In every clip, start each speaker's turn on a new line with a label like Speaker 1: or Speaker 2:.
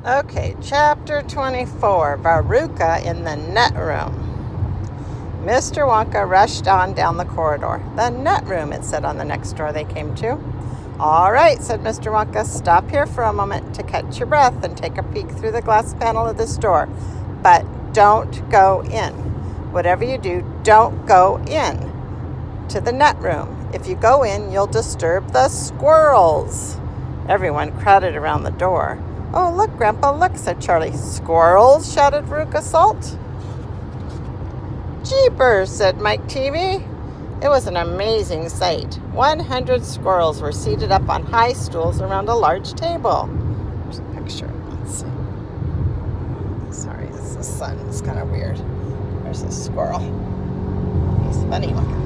Speaker 1: Okay, chapter 24, Veruca in the Nut Room. Mr. Wonka rushed on down the corridor. The nut room, it said on the next door they came to. All right, said Mr. Wonka, stop here for a moment to catch your breath and take a peek through the glass panel of this door. But don't go in. Whatever you do, don't go in to the nut room. If you go in, you'll disturb the squirrels. Everyone crowded around the door. Oh, look, Grandpa, look, said Charlie. Squirrels, shouted Veruca Salt. Jeepers, said Mike TV. It was an amazing sight. 100 squirrels were seated up on high stools around a large table. There's a picture. Let's see. Sorry, it's the sun. It's kind of weird. There's a squirrel. He's funny looking.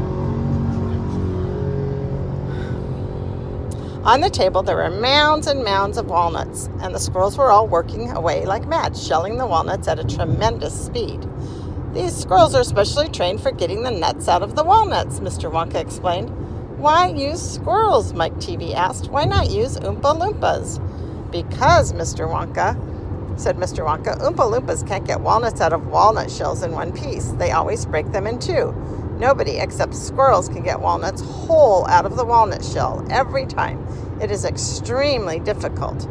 Speaker 1: On the table, there were mounds and mounds of walnuts, and the squirrels were all working away like mad, shelling the walnuts at a tremendous speed. These squirrels are specially trained for getting the nuts out of the walnuts, Mr. Wonka explained. Why use squirrels? Mike TV asked. Why not use Oompa Loompas? Because, said Mr. Wonka, Oompa Loompas can't get walnuts out of walnut shells in one piece. They always break them in two. Nobody except squirrels can get walnuts whole out of the walnut shell every time. It is extremely difficult.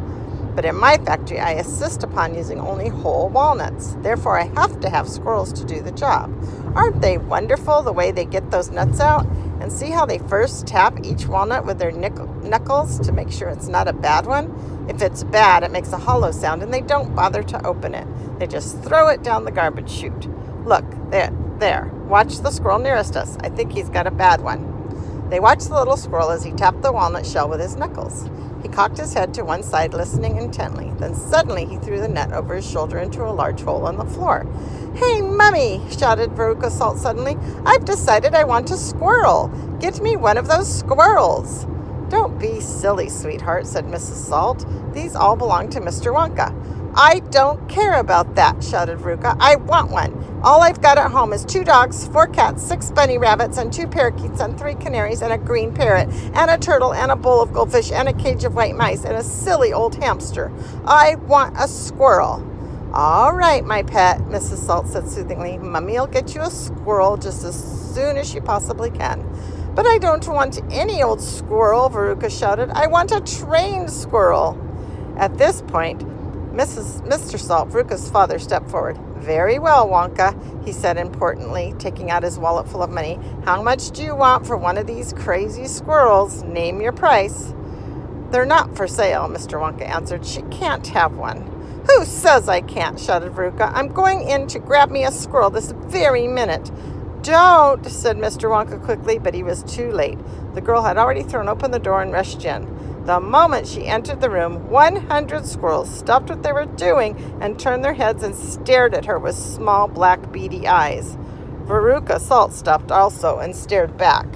Speaker 1: But in my factory, I insist upon using only whole walnuts. Therefore, I have to have squirrels to do the job. Aren't they wonderful the way they get those nuts out? And see how they first tap each walnut with their knuckles to make sure it's not a bad one? If it's bad, it makes a hollow sound, and they don't bother to open it. They just throw it down the garbage chute. Look, there. Watch the squirrel nearest us. I think he's got a bad one. They watched the little squirrel as he tapped the walnut shell with his knuckles. He cocked his head to one side, listening intently. Then suddenly he threw the net over his shoulder into a large hole in the floor. Hey, Mummy, shouted Veruca Salt suddenly. I've decided I want a squirrel. Get me one of those squirrels. Don't be silly, sweetheart, said Mrs. Salt. These all belong to Mr. Wonka. I don't care about that, shouted Veruca. I want one. All I've got at home is 2 dogs, 4 cats, 6 bunny rabbits, and 2 parakeets, and 3 canaries, and a green parrot, and a turtle, and a bowl of goldfish, and a cage of white mice, and a silly old hamster. I want a squirrel. All right, my pet, Mrs. Salt said soothingly. Mummy'll get you a squirrel just as soon as she possibly can. But I don't want any old squirrel, Veruca shouted. I want a trained squirrel. At this point, Mr. Salt, Veruca's father, stepped forward. Very well, Wonka, he said importantly, taking out his wallet full of money. How much do you want for one of these crazy squirrels? Name your price. They're not for sale, Mr. Wonka answered. She can't have one. Who says I can't? Shouted Veruca. I'm going in to grab me a squirrel this very minute. Don't, said Mr. Wonka quickly, but he was too late. The girl had already thrown open the door and rushed in. The moment she entered the room, 100 squirrels stopped what they were doing and turned their heads and stared at her with small, black, beady eyes. Veruca Salt stopped also and stared back.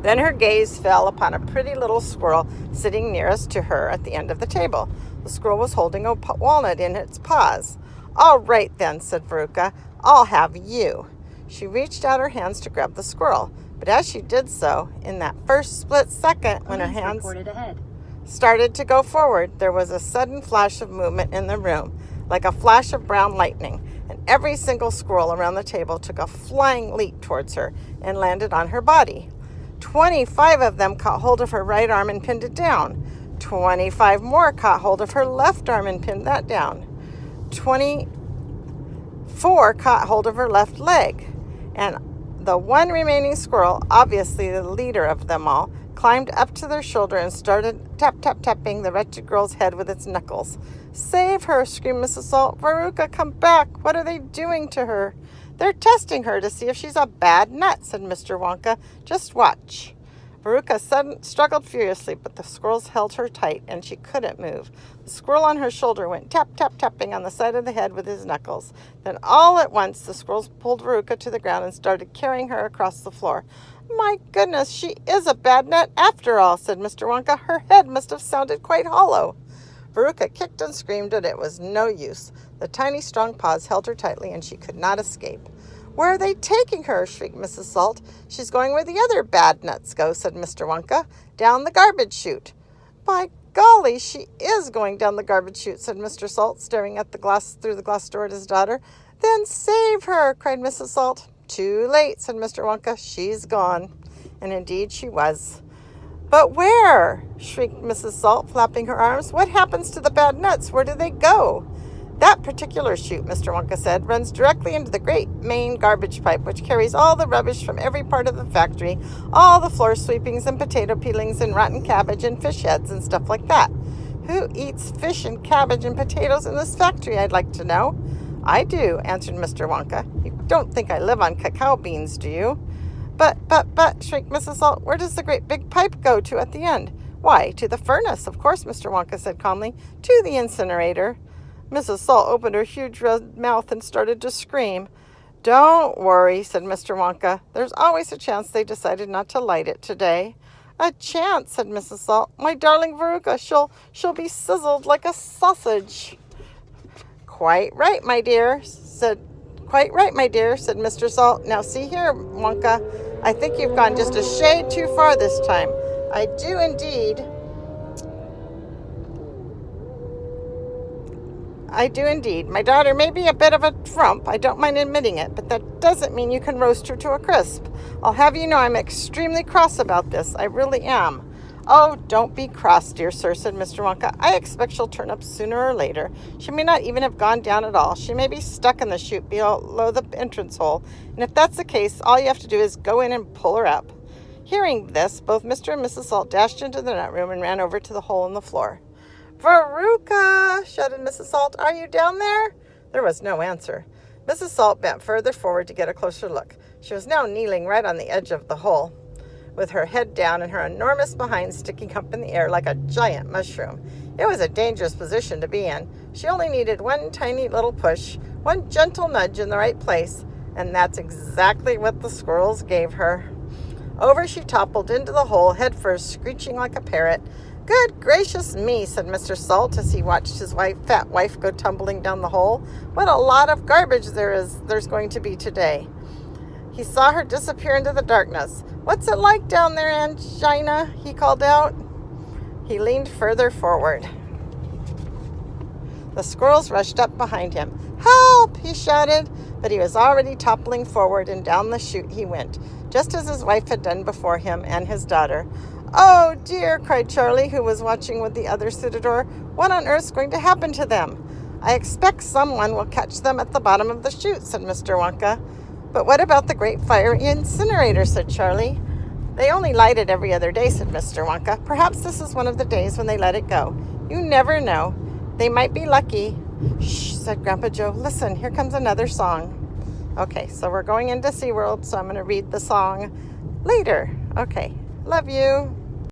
Speaker 1: Then her gaze fell upon a pretty little squirrel sitting nearest to her at the end of the table. The squirrel was holding a walnut in its paws. All right, then, said Veruca. I'll have you. She reached out her hands to grab the squirrel. But as she did so, in that first split second when her hands started to go forward, there was a sudden flash of movement in the room, like a flash of brown lightning, and every single squirrel around the table took a flying leap towards her and landed on her body. 25 of them caught hold of her right arm and pinned it down. 25 more caught hold of her left arm and pinned that down. 24 caught hold of her left leg, and the one remaining squirrel, obviously the leader of them all, climbed up to their shoulder and started tapping the wretched girl's head with its knuckles. Save her, screamed Mrs. Salt. Veruca, come back. What are they doing to her? They're testing her to see if she's a bad nut, said Mr. Wonka. Just watch. Veruca struggled furiously, but the squirrels held her tight, and she couldn't move. The squirrel on her shoulder went tapping on the side of the head with his knuckles. Then all at once, the squirrels pulled Veruca to the ground and started carrying her across the floor. My goodness, she is a bad nut after all, said Mr. Wonka. Her head must have sounded quite hollow. Veruca kicked and screamed, but it was no use. The tiny, strong paws held her tightly, and she could not escape. Where are they taking her? Shrieked Mrs. Salt. She's going where the other bad nuts go, said Mr. Wonka. Down the garbage chute. By golly, she is going down the garbage chute, said Mr. Salt, staring at the glass through the glass door at his daughter. Then save her, cried Mrs. Salt. Too late, said Mr. Wonka. She's gone. And indeed she was. But where? Shrieked Mrs. Salt, flapping her arms. What happens to the bad nuts? Where do they go? That particular chute, Mr. Wonka said, runs directly into the great main garbage pipe, which carries all the rubbish from every part of the factory, all the floor sweepings and potato peelings and rotten cabbage and fish heads and stuff like that. Who eats fish and cabbage and potatoes in this factory, I'd like to know? I do, answered Mr. Wonka. You don't think I live on cacao beans, do you? But, shrieked Mrs. Salt, where does the great big pipe go to at the end? Why, to the furnace, of course, Mr. Wonka said calmly. To the incinerator. Mrs. Salt opened her huge red mouth and started to scream. Don't worry, said Mr. Wonka. There's always a chance they decided not to light it today. A chance, said Mrs. Salt. My darling Veruca, she'll be sizzled like a sausage. Quite right, my dear, said Mr. Salt. Now see here, Wonka. I think you've gone just a shade too far this time. I do indeed. My daughter may be a bit of a trump, I don't mind admitting it, but that doesn't mean you can roast her to a crisp. I'll have you know I'm extremely cross about this. I really am. Oh, don't be cross, dear sir, said Mr. Wonka. I expect she'll turn up sooner or later. She may not even have gone down at all. She may be stuck in the chute below the entrance hole, and if that's the case, all you have to do is go in and pull her up. Hearing this, both Mr. and Mrs. Salt dashed into the nut room and ran over to the hole in the floor. Veruca, shouted Mrs. Salt, are you down there? There was no answer. Mrs. Salt bent further forward to get a closer look. She was now kneeling right on the edge of the hole, with her head down and her enormous behind sticking up in the air like a giant mushroom. It was a dangerous position to be in. She only needed one tiny little push, one gentle nudge in the right place, and that's exactly what the squirrels gave her. Over she toppled into the hole, headfirst, screeching like a parrot. Good gracious me, said Mr. Salt as he watched his fat wife go tumbling down the hole. What a lot of garbage there's going to be today. He saw her disappear into the darkness. What's it like down there, Angina? He called out. He leaned further forward. The squirrels rushed up behind him. Help! He shouted, but he was already toppling forward, and down the chute he went, just as his wife had done before him and his daughter. Oh, dear, cried Charlie, who was watching with the others through the door. What on earth's going to happen to them? I expect someone will catch them at the bottom of the chute, said Mr. Wonka. But what about the great fire incinerator, said Charlie. They only light it every other day, said Mr. Wonka. Perhaps this is one of the days when they let it go. You never know. They might be lucky. Shh, said Grandpa Joe. Listen, here comes another song. Okay, so we're going into SeaWorld, so I'm going to read the song later. Okay, love you.